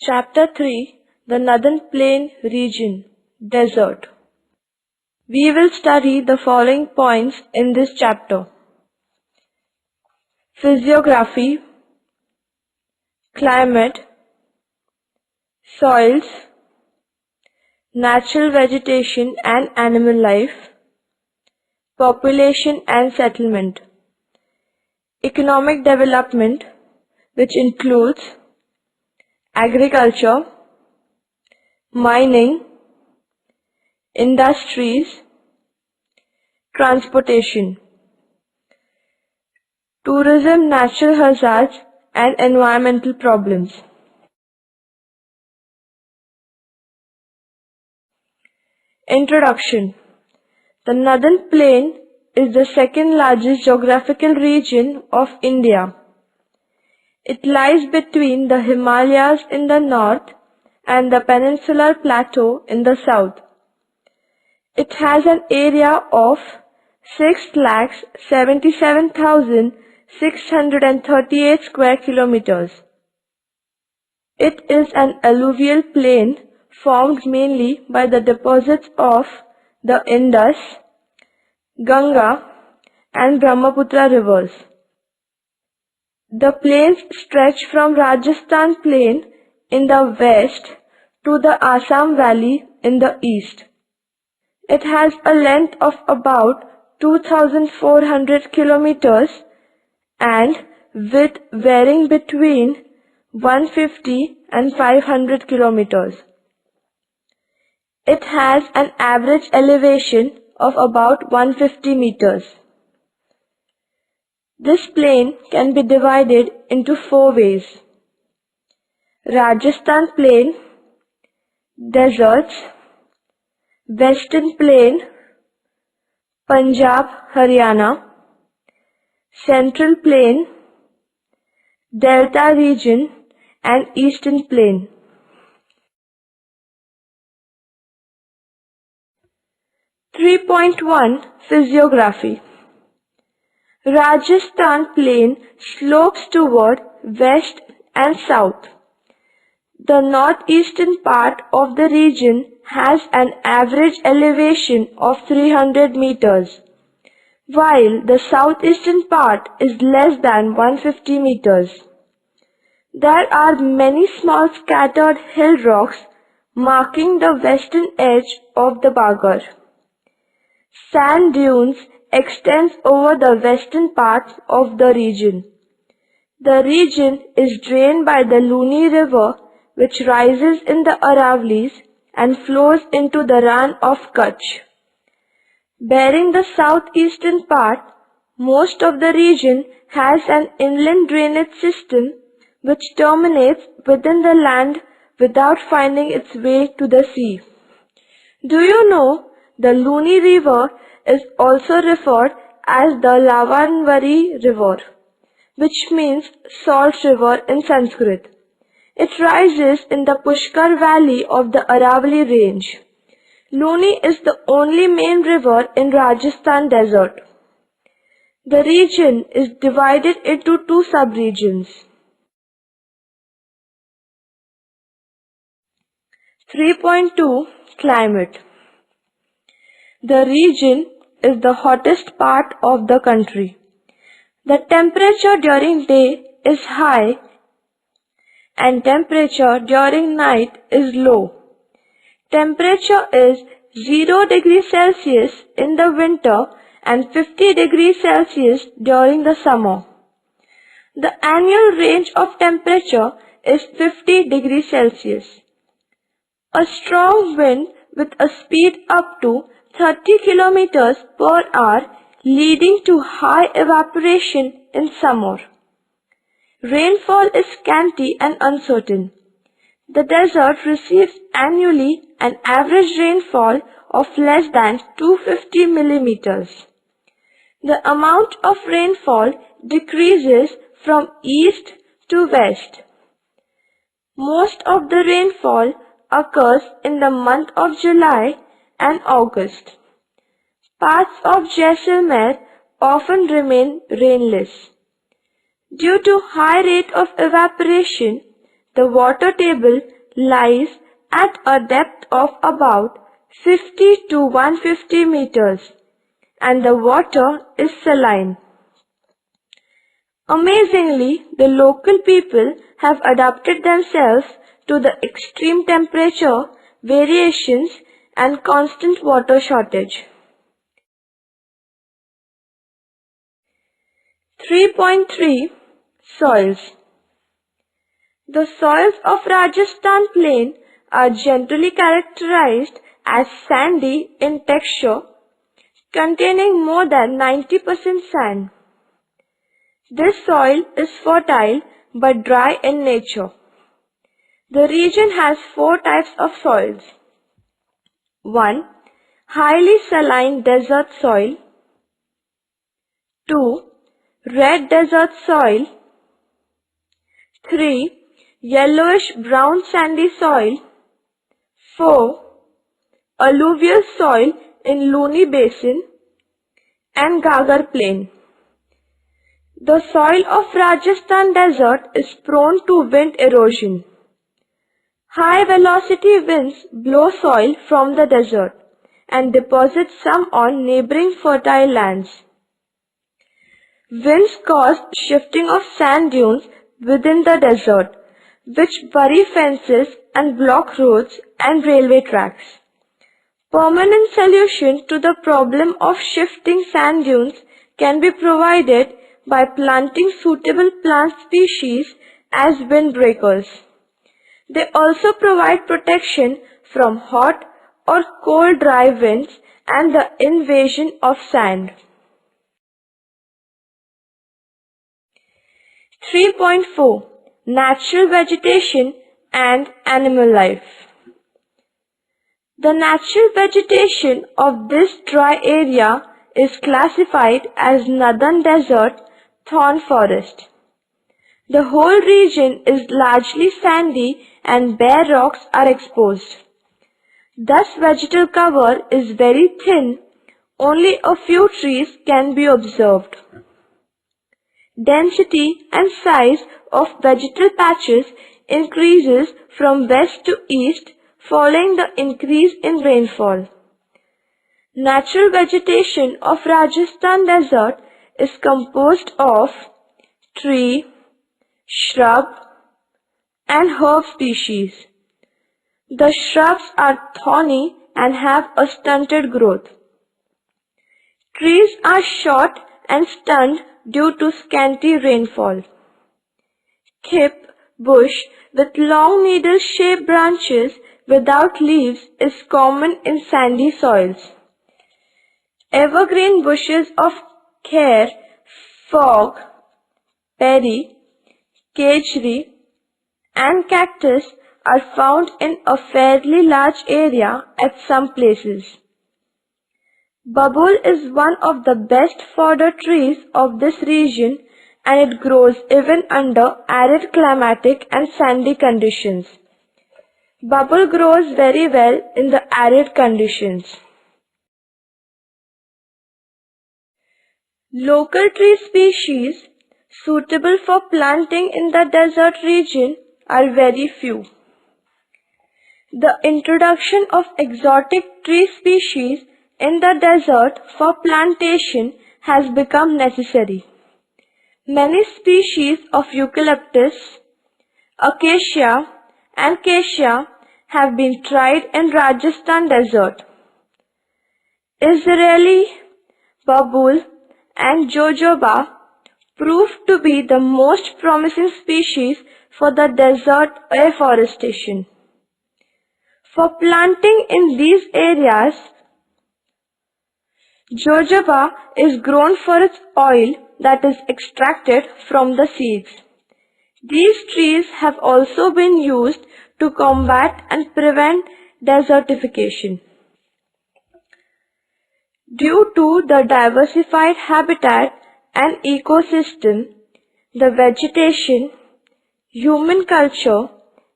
Chapter 3, the Northern Plain Region, Desert. We will study the following points in this chapter: physiography, climate, soils, natural vegetation and animal life, population and settlement, economic development, which includes agriculture, mining, industries, transportation, tourism, natural hazards and environmental problems. Introduction. The Northern Plain is the second largest geographical region of India. It lies between the Himalayas in the north and the Peninsular Plateau in the south. It has an area of 6,77,638 square kilometers. It is an alluvial plain formed mainly by the deposits of the Indus, Ganga and Brahmaputra rivers. The plains stretch from Rajasthan Plain in the west to the Assam Valley in the east. It has a length of about 2,400 kilometers and width varying between 150 and 500 kilometers. It has an average elevation of about 150 meters. This plain can be divided into four ways: Rajasthan Plain, deserts, Western Plain, Punjab, Haryana, Central Plain, Delta region and Eastern Plain. Physiography. Rajasthan Plain slopes toward west and south. The northeastern part of the region has an average elevation of 300 meters, while the southeastern part is less than 150 meters. There are many small scattered hill rocks marking the western edge of the Bagar. Sand dunes extends over the western parts of the region. The region is drained by the Luni River, which rises in the Aravallis and flows into the Rann of Kutch. Bearing the southeastern part, most of the region has an inland drainage system which terminates within the land without finding its way to the sea. Do you know the Luni River is also referred as the Lavanvari River, which means salt river in Sanskrit. It rises in the Pushkar Valley of the Aravalli range. Luni is the only main river in Rajasthan desert. The region is divided into two sub-regions. 3.2 Climate. The region is the hottest part of the country. The temperature during day is high and temperature during night is low. Temperature is 0 degrees Celsius in the winter and 50 degrees Celsius during the summer. The annual range of temperature is 50 degrees Celsius. A strong wind with a speed up to 30 kilometers per hour leading to high evaporation in summer. Rainfall is scanty and uncertain. The desert receives annually an average rainfall of less than 250 millimeters. The amount of rainfall decreases from east to west. Most of the rainfall occurs in the month of July and August. Parts of Jaisalmer often remain rainless. Due to high rate of evaporation, The water table lies at a depth of about 50 to 150 meters and the water is saline. Amazingly, the local people have adapted themselves to the extreme temperature variations and constant water shortage. 3.3 Soils. The soils of Rajasthan plain are generally characterized as sandy in texture, containing more than 90% sand. This soil is fertile but dry in nature. The region has 4 types of soils. 1. Highly saline desert soil. 2. Red desert soil. 3. Yellowish brown sandy soil. 4. Alluvial soil in Luni Basin and Gagar Plain. The soil of Rajasthan desert is prone to wind erosion. High velocity winds blow soil from the desert and deposit some on neighboring fertile lands. Winds cause shifting of sand dunes within the desert, which bury fences and block roads and railway tracks. Permanent solution to the problem of shifting sand dunes can be provided by planting suitable plant species as windbreakers. They also provide protection from hot or cold dry winds and the invasion of sand. 3.4 Natural vegetation and animal life. The natural vegetation of this dry area is classified as Northern Desert Thorn Forest. The whole region is largely sandy and bare rocks are exposed. Thus vegetal cover is very thin, only a few trees can be observed. Density and size of vegetal patches increases from west to east following the increase in rainfall. Natural vegetation of Rajasthan desert is composed of tree, shrub and herb species. The shrubs are thorny and have a stunted growth. Trees are short and stunned due to scanty rainfall. Thip bush with long needle-shaped branches without leaves is common in sandy soils. Evergreen bushes of kher, fog, berry, kejri and cactus are found in a fairly large area at some places. Babul is one of the best fodder trees of this region and it grows even under arid climatic and sandy conditions. Babul grows very well in the arid conditions. Local tree species suitable for planting in the desert region are very few. The introduction of exotic tree species in the desert for plantation has become necessary. Many species of eucalyptus, acacia and cassia have been tried in Rajasthan desert. Israeli, babul and jojoba proved to be the most promising species for the desert afforestation. For planting in these areas, jojoba is grown for its oil that is extracted from the seeds. These trees have also been used to combat and prevent desertification. Due to the diversified habitat and ecosystem, the vegetation, human culture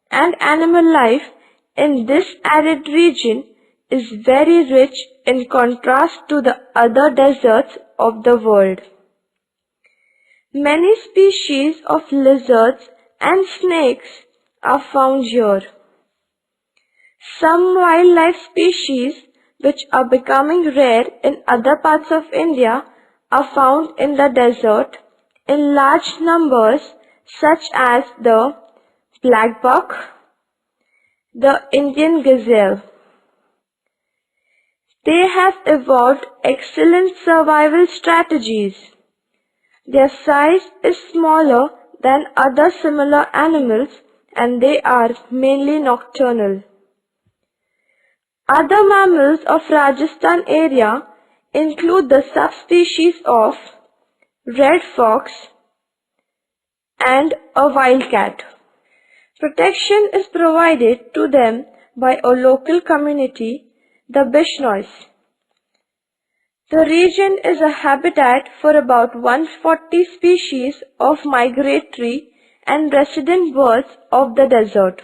and animal life in this arid region is very rich in contrast to the other deserts of the world. Many species of lizards and snakes are found here. Some wildlife species which are becoming rare in other parts of India are found in the desert in large numbers, such as the black buck, the Indian gazelle. They have evolved excellent survival strategies. Their size is smaller than other similar animals and they are mainly nocturnal. Other mammals of Rajasthan area include the subspecies of red fox and a wildcat. Protection is provided to them by a local community, the Bishnois. The region is a habitat for about 140 species of migratory and resident birds of the desert.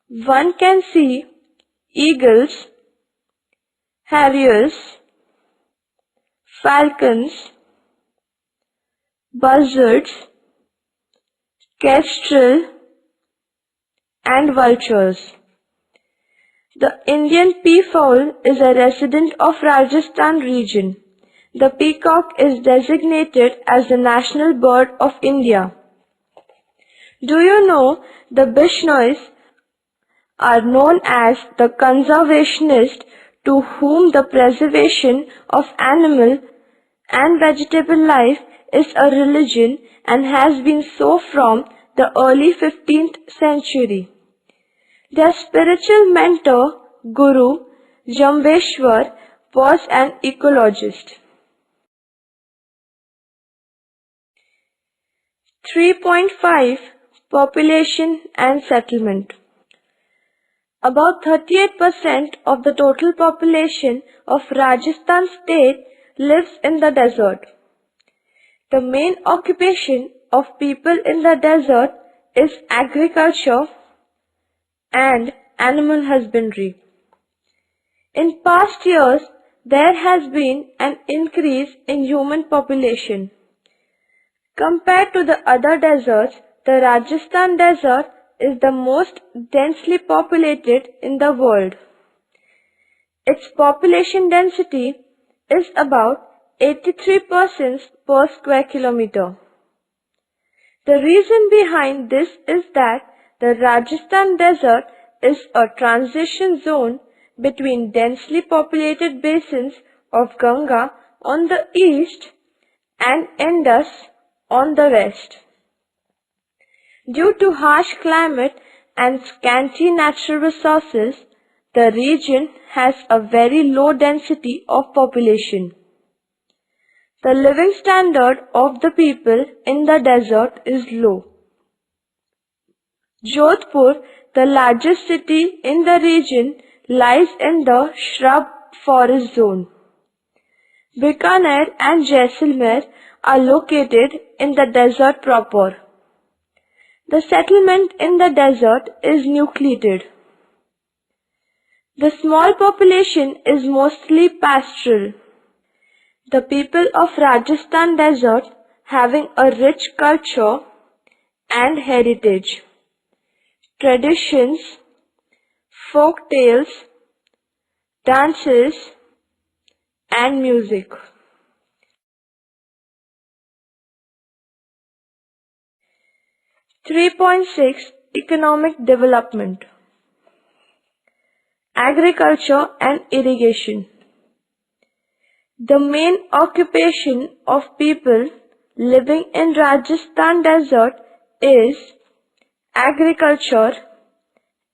One can see eagles, harriers, falcons, buzzards, kestrel, and vultures. The Indian peafowl is a resident of Rajasthan region. The peacock is designated as the national bird of India. Do you know the Bishnois are known as the conservationists to whom the preservation of animal and vegetable life is a religion and has been so from the early 15th century. Their spiritual mentor, Guru Jambeshwar, was an ecologist. 3.5 Population and Settlement. About 38% of the total population of Rajasthan state lives in the desert. The main occupation of people in the desert is agriculture and animal husbandry. In past years, there has been an increase in human population. Compared to the other deserts, the Rajasthan desert is the most densely populated in the world. Its population density is about 83 persons per square kilometer. The reason behind this is that the Rajasthan desert is a transition zone between densely populated basins of Ganga on the east and Indus on the west. Due to harsh climate and scanty natural resources, the region has a very low density of population. The living standard of the people in the desert is low. Jodhpur, the largest city in the region, lies in the shrub forest zone. Bikaner and Jaisalmer are located in the desert proper. The settlement in the desert is nucleated. The small population is mostly pastoral. The people of Rajasthan desert having a rich culture and heritage, traditions, folk tales, dances, and music. .6 Economic Development. Agriculture and irrigation. The main occupation of people living in Rajasthan desert is agriculture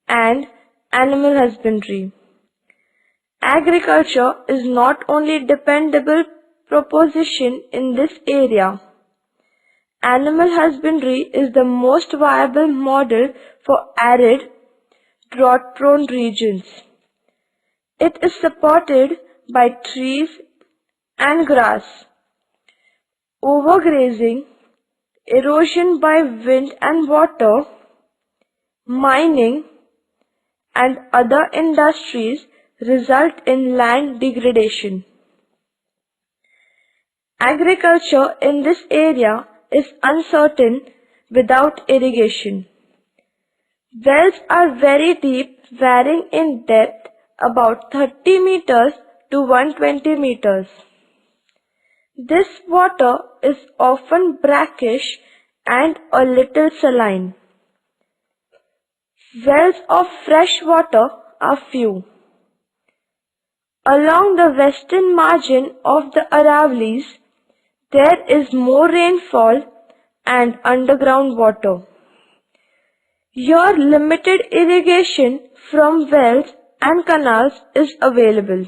and animal husbandry. Agriculture is not only dependable proposition in this area. Animal husbandry is the most viable model for arid, drought-prone regions. It is supported by trees and grass. Overgrazing, erosion by wind and water, mining, and other industries result in land degradation. Agriculture in this area is uncertain without irrigation. Wells are very deep, varying in depth about 30 meters to 120 meters. This water is often brackish and a little saline. Wells of fresh water are few. Along the western margin of the Aravallis, there is more rainfall and underground water. Here limited irrigation from wells and canals is available.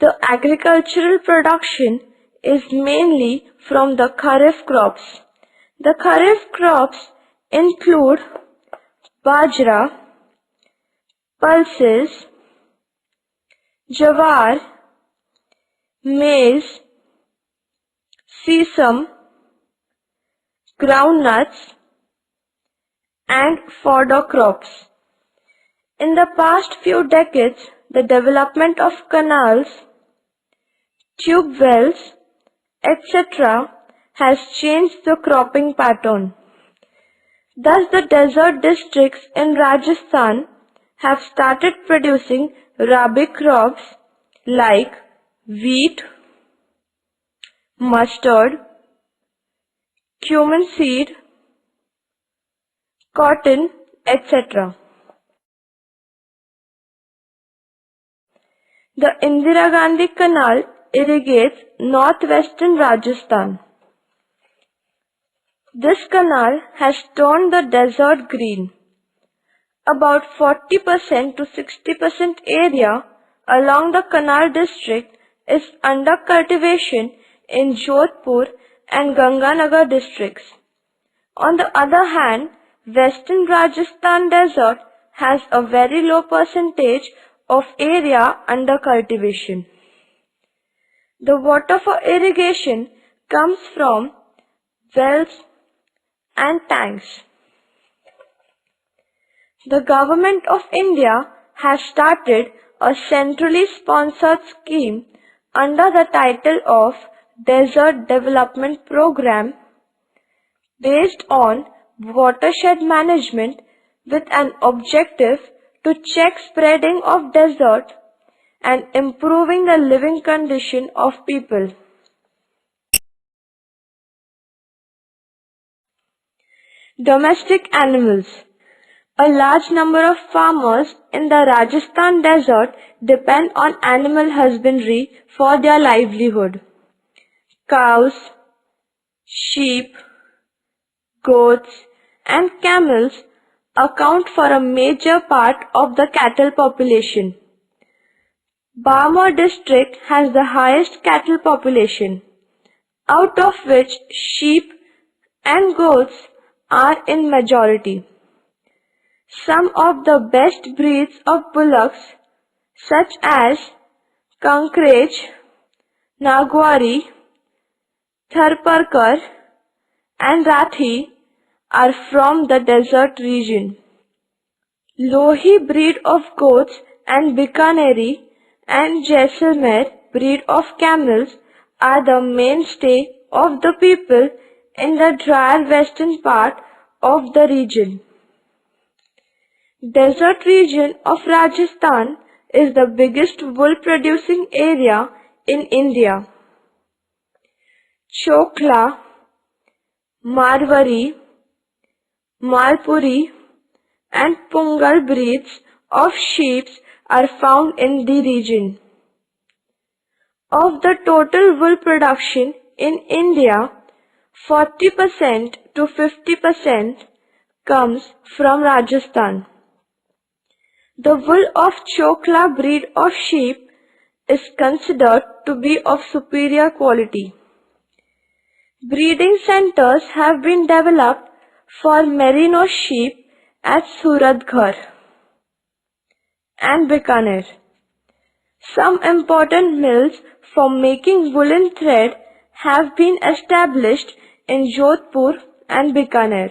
The agricultural production is mainly from the Kharif crops. The Kharif crops include bajra, pulses, jawar, maize, sesame, groundnuts, and fodder crops. In the past few decades, the development of canals, tube wells, etc. has changed the cropping pattern. Thus, the desert districts in Rajasthan have started producing rabi crops like wheat, mustard, cumin seed, cotton, etc. The Indira Gandhi Canal irrigates northwestern Rajasthan. This canal has turned the desert green. About 40% to 60% area along the canal district is under cultivation in Jodhpur and Ganganagar districts. On the other hand, western Rajasthan desert has a very low percentage of area under cultivation. The water for irrigation comes from wells and tanks. The Government of India has started a centrally sponsored scheme under the title of Desert Development Program based on watershed management with an objective to check spreading of desert and improving the living condition of people. Domestic animals. A large number of farmers in the Rajasthan desert depend on animal husbandry for their livelihood. Cows, sheep, goats, and camels account for a major part of the cattle population. Barmer district has the highest cattle population, out of which sheep and goats are in majority. Some of the best breeds of bullocks such as Kankraj, Nagwari, Tharparkar and Rathi are from the desert region. Lohi breed of goats and Bikaneri and Jaisalmer breed of camels are the mainstay of the people in the drier western part of the region. Desert region of Rajasthan is the biggest wool producing area in India. Chokla, Marwari, Malpuri and Pungal breeds of sheep are found in the region. Of the total wool production in India, 40% to 50% comes from Rajasthan. The wool of Chokla breed of sheep is considered to be of superior quality. Breeding centers have been developed for merino sheep at Suratgarh and Bikaner. Some important mills for making woolen thread have been established in Jodhpur and Bikaner.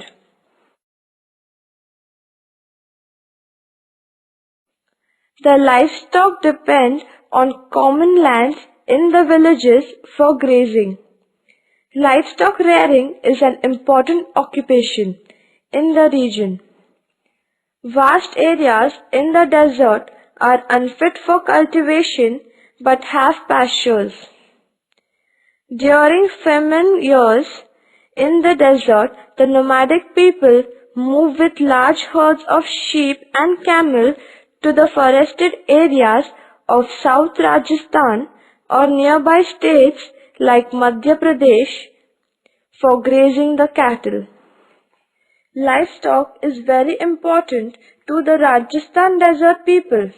The livestock depend on common lands in the villages for grazing. Livestock rearing is an important occupation. in the region. Vast areas in the desert are unfit for cultivation but have pastures. During famine years in the desert, the nomadic people move with large herds of sheep and camel to the forested areas of South Rajasthan or nearby states like Madhya Pradesh for grazing the cattle. Livestock is very important to the Rajasthan desert people.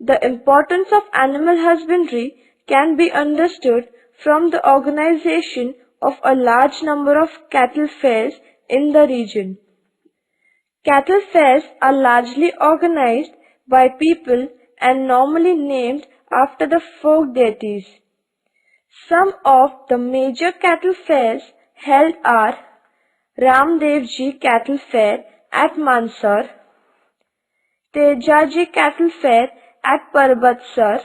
The importance of animal husbandry can be understood from the organization of a large number of cattle fairs in the region. Cattle fairs are largely organized by people and normally named after the folk deities. Some of the major cattle fairs held are Ramdevji Cattle Fair at Mansar, Tejaji Cattle Fair at Parbatsar,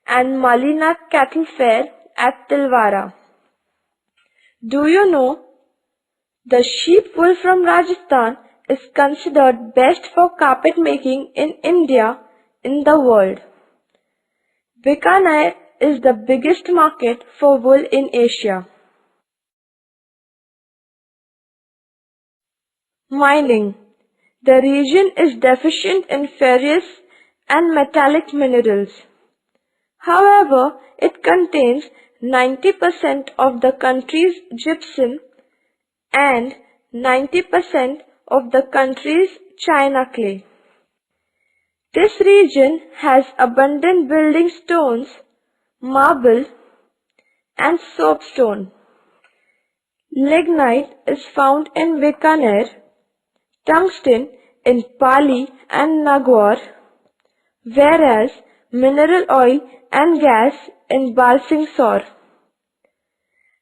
and Malina Cattle Fair at Tilwara. Do you know the sheep wool from Rajasthan is considered best for carpet making in India in the world. Bikaner is the biggest market for wool in Asia. Mining. The region is deficient in ferrous and metallic minerals. However, it contains 90% of the country's gypsum and 90% of the country's china clay. This region has abundant building stones, marble, and soapstone. Lignite is found in Bikaner, tungsten in Pali and Nagaur, whereas mineral oil and gas in Balsingsor.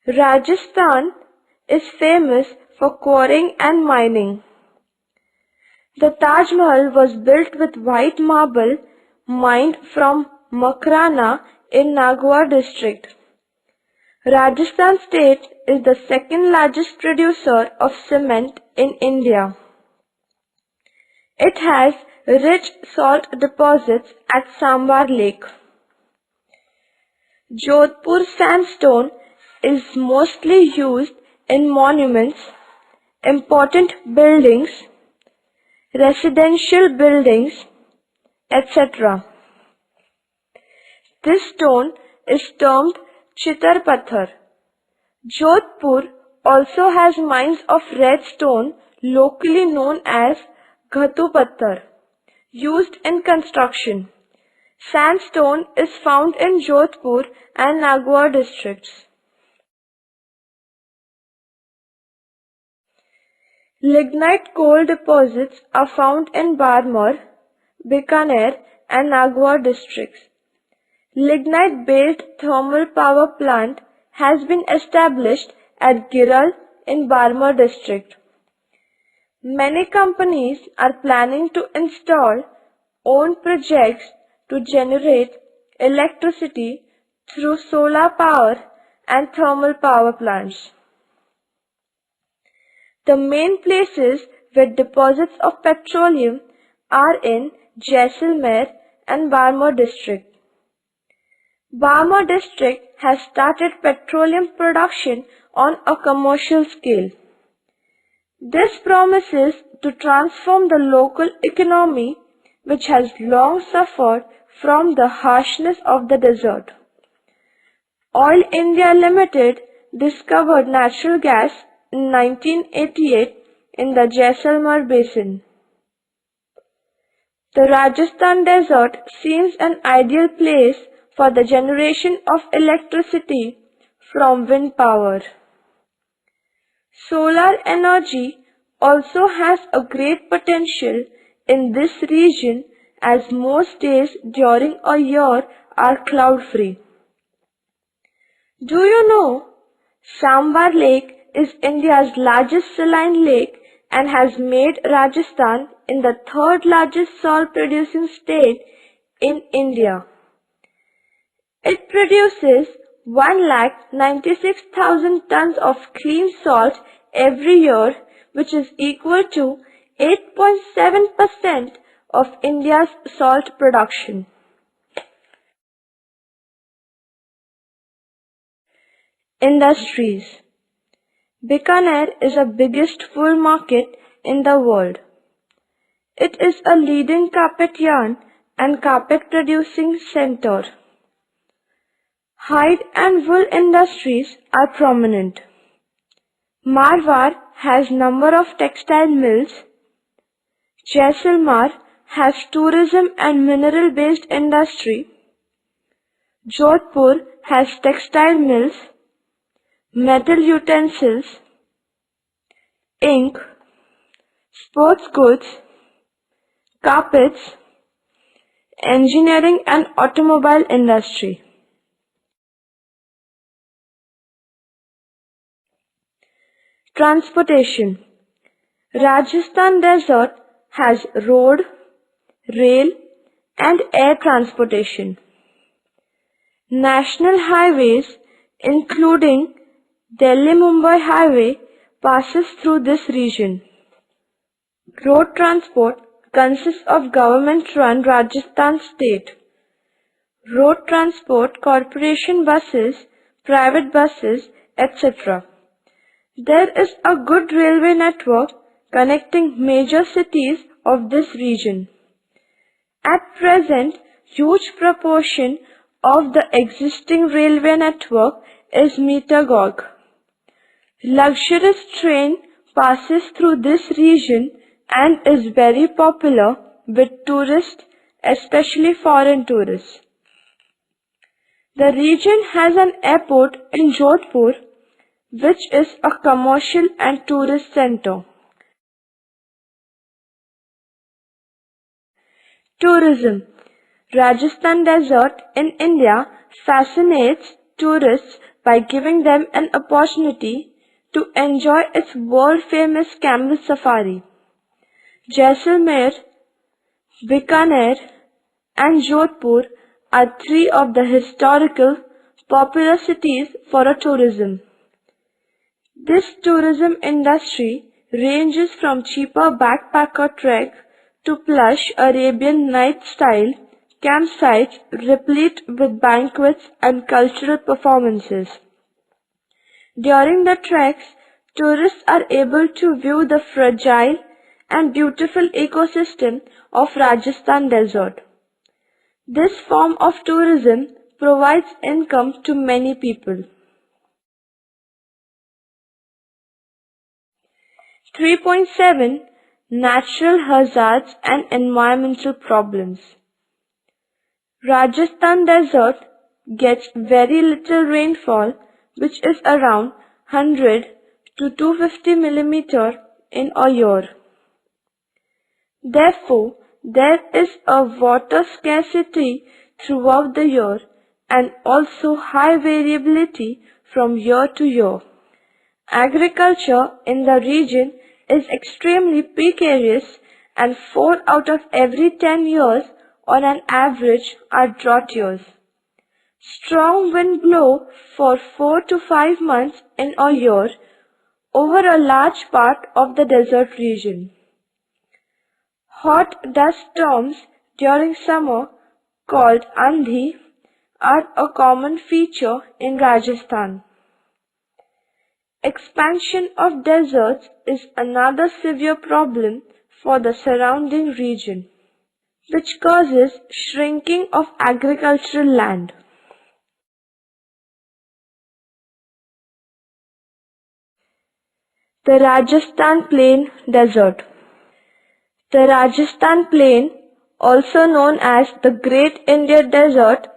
Rajasthan is famous for quarrying and mining. The Taj Mahal was built with white marble mined from Makrana in Nagaur district. Rajasthan state is the second largest producer of cement in India. It has rich salt deposits at Sambar Lake. Jodhpur sandstone is mostly used in monuments, important buildings, residential buildings, etc. This stone is termed Chitar Pathar. Jodhpur also has mines of red stone locally known as Ghatu Patthar, used in construction. Sandstone is found in Jodhpur and Nagaur districts. Lignite coal deposits are found in Barmar, Bikaner and Nagaur districts. Lignite-based thermal power plant has been established at Giral in Barmar district. Many companies are planning to install own projects to generate electricity through solar power and thermal power plants. The main places with deposits of petroleum are in Jaisalmer and Barmar district. Barmar district has started petroleum production on a commercial scale. This promises to transform the local economy, which has long suffered from the harshness of the desert. Oil India Limited discovered natural gas in 1988 in the Jaisalmer basin. The Rajasthan desert seems an ideal place for the generation of electricity from wind power. Solar energy also has a great potential in this region as most days during a year are cloud-free. Do you know Sambar Lake is India's largest saline lake and has made Rajasthan in the third largest salt producing state in India. It produces 1,96,000 tons of clean salt every year, which is equal to 8.7% of India's salt production. Industries. Bikaner is the biggest wool market in the world. It is a leading carpet yarn and carpet producing center. Hide and wool industries are prominent. Marwar has number of textile mills. Jaisalmer has tourism and mineral based industry. Jodhpur has textile mills, metal utensils, ink, sports goods, carpets, engineering and automobile industry. Transportation. Rajasthan desert has road, rail and air transportation. National highways including Delhi-Mumbai highway passes through this region. Road transport consists of government-run Rajasthan state. Road transport corporation buses, private buses, etc. There is a good railway network connecting major cities of this region. At present, huge proportion of the existing railway network is meter gauge. Luxurious train passes through this region and is very popular with tourists, especially foreign tourists. The region has an airport in Jodhpur, which is a commercial and tourist center. Tourism. Rajasthan desert in India fascinates tourists by giving them an opportunity to enjoy its world-famous camel safari. Jaisalmer, Bikaner and Jodhpur are three of the historical popular cities for a tourism. This tourism industry ranges from cheaper backpacker trek to plush Arabian night-style campsites replete with banquets and cultural performances. During the treks, tourists are able to view the fragile and beautiful ecosystem of Rajasthan desert. This form of tourism provides income to many people. 3.7 Natural hazards and environmental problems. Rajasthan desert gets very little rainfall, which is around 100 to 250 mm in a year. Therefore, there is a water scarcity throughout the year and also high variability from year to year. Agriculture in the region is extremely precarious and 4 out of every 10 years on an average are drought years. Strong wind blow for 4 to 5 months in a year over a large part of the desert region. Hot dust storms during summer called Andhi are a common feature in Rajasthan. Expansion of deserts is another severe problem for the surrounding region, which causes shrinking of agricultural land. The Rajasthan Plain Desert. The Rajasthan Plain, also known as the Great Indian Desert,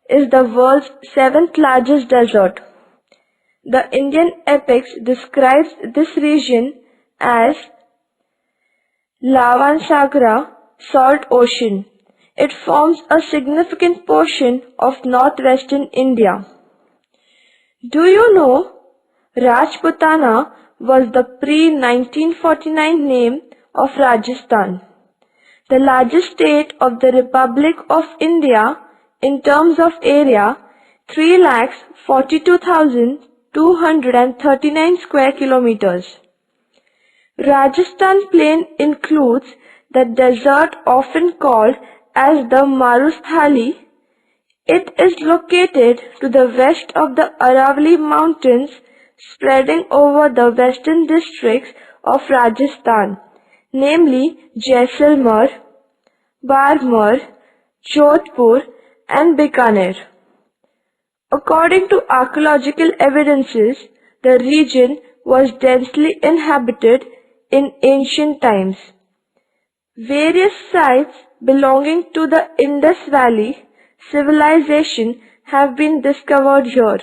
is the world's 7th largest desert. The Indian epics describes this region as Lavansagra, salt ocean. It forms a significant portion of northwestern India. Do you know Rajputana was the pre-1949 name of Rajasthan, the largest state of the Republic of India in terms of area, 3,42,239 square kilometers. Rajasthan plain includes the desert often called as the Marusthali. It is located to the west of the Aravalli Mountains, spreading over the western districts of Rajasthan, namely Jaisalmer, Barmer, Jodhpur and Bikaner. According to archaeological evidences, the region was densely inhabited in ancient times. Various sites belonging to the Indus Valley civilization have been discovered here.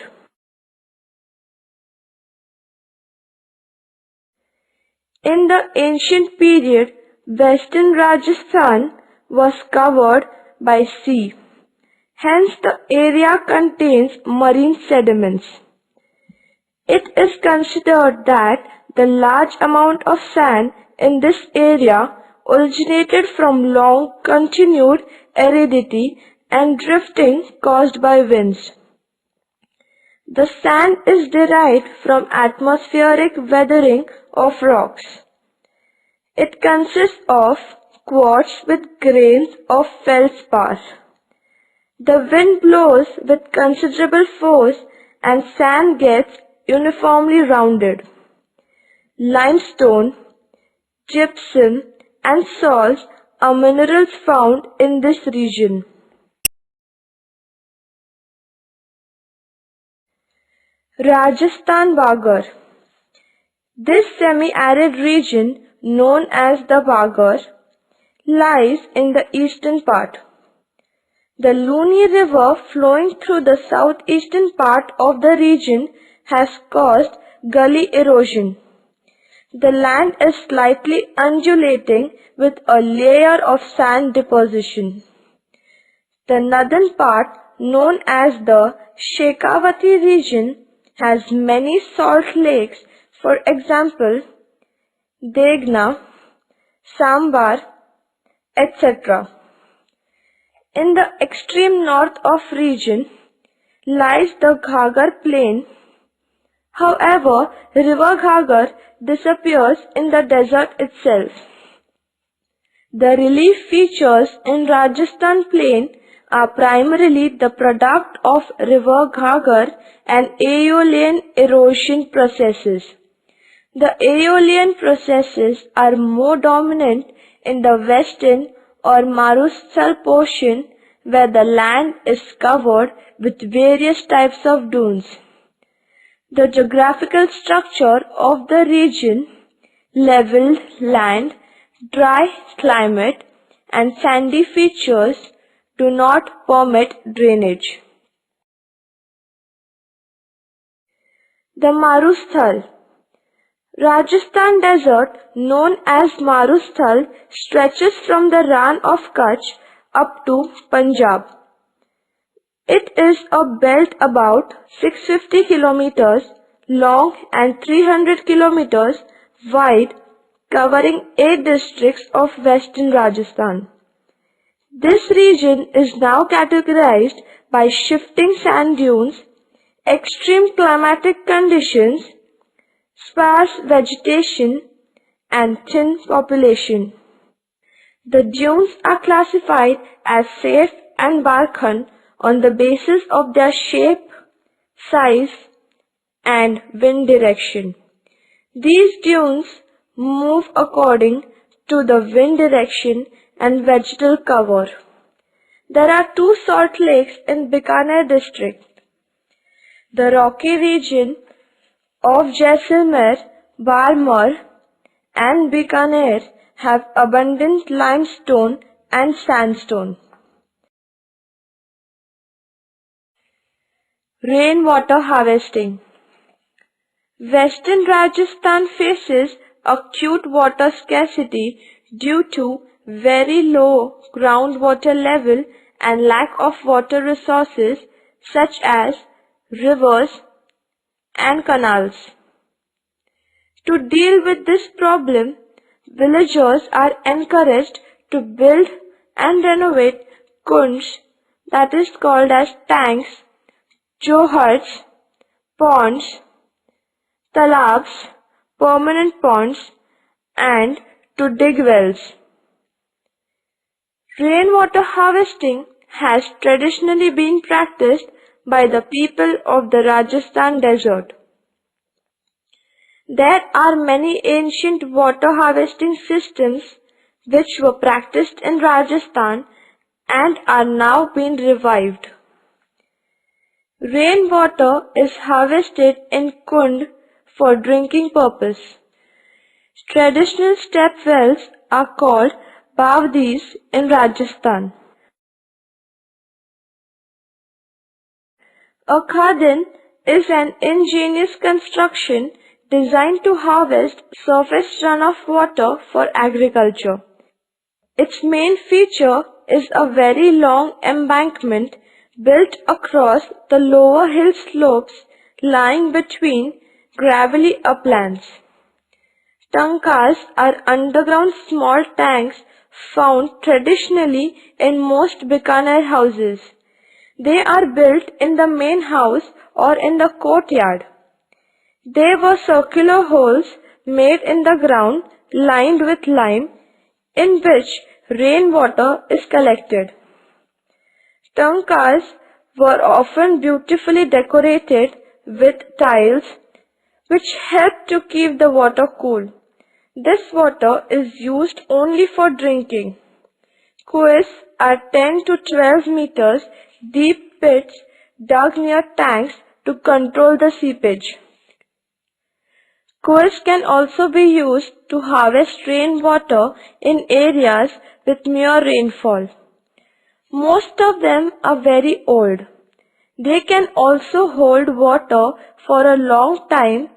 In the ancient period, western Rajasthan was covered by sea. Hence, the area contains marine sediments. It is considered that the large amount of sand in this area originated from long continued aridity and drifting caused by winds. The sand is derived from atmospheric weathering of rocks. It consists of quartz with grains of feldspar. The wind blows with considerable force and sand gets uniformly rounded. Limestone, gypsum and salts are minerals found in this region. Rajasthan Bagar. This semi-arid region, known as the Bagar, lies in the eastern part. The Luni River flowing through the southeastern part of the region has caused gully erosion. The land is slightly undulating with a layer of sand deposition. The northern part, known as the Shekhawati region, has many salt lakes, for example, Degna, Sambar, etc. In the extreme north of region lies the Ghagar plain. However, river Ghagar disappears in the desert itself. The relief features in Rajasthan plain are primarily the product of river Ghagar and aeolian erosion processes. The aeolian processes are more dominant in the western or Marusthal portion, where the land is covered with various types of dunes. The geographical structure of the region, level land, dry climate and sandy features do not permit drainage. The Marusthal. Rajasthan desert, known as Marusthal, stretches from the Rann of Kutch up to Punjab. It is a belt about 650 kilometers long and 300 kilometers wide, covering 8 districts of western Rajasthan. This region is now categorized by shifting sand dunes, extreme climatic conditions, sparse vegetation and thin population. The dunes are classified as safe and Barkhan on the basis of their shape, size and wind direction. These dunes move according to the wind direction and vegetal cover. There are 2 salt lakes in Bikaner district. The rocky region of Jaisalmer, Barmer and Bikaner have abundant limestone and sandstone. Rainwater harvesting. Western Rajasthan faces acute water scarcity due to very low groundwater level and lack of water resources such as rivers and canals. To deal with this problem, villagers are encouraged to build and renovate kunds, that is called as tanks, johars, ponds, talabs, permanent ponds and to dig wells. Rainwater harvesting has traditionally been practiced by the people of the Rajasthan desert. There are many ancient water harvesting systems which were practiced in Rajasthan and are now being revived. Rainwater is harvested in Kund for drinking purpose. Traditional step wells are called Bavdis in Rajasthan. A khadin is an ingenious construction designed to harvest surface runoff water for agriculture. Its main feature is a very long embankment built across the lower hill slopes lying between gravelly uplands. Tankas are underground small tanks found traditionally in most Bikaner houses. They are built in the main house or in the courtyard. They were circular holes made in the ground lined with lime in which rainwater is collected. Tankas were often beautifully decorated with tiles which help to keep the water cool. This water is used only for drinking. Kuis are 10 to 12 meters deep pits dug near tanks to control the seepage. Kuis can also be used to harvest rainwater in areas with mere rainfall. Most of them are very old. They can also hold water for a long time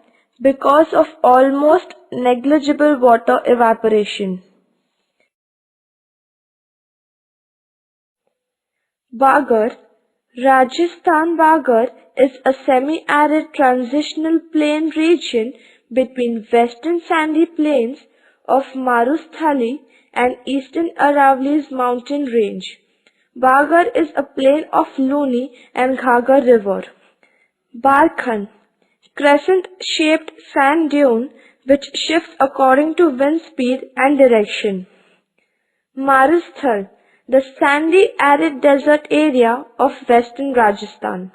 because of almost negligible water evaporation. Bagar, Rajasthan Bagar is a semi-arid transitional plain region between western sandy plains of Marusthali and eastern Aravalli's mountain range. Bagar is a plain of Luni and Ghagar river. Barkhan, crescent-shaped sand dune which shifts according to wind speed and direction. Marusthal, the sandy arid desert area of western Rajasthan.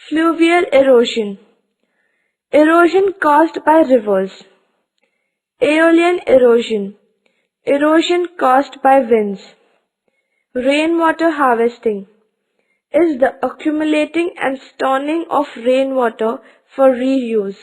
Fluvial erosion. Erosion caused by rivers. Aeolian erosion. Erosion caused by winds. Rainwater harvesting is the accumulating and storing of rainwater for reuse.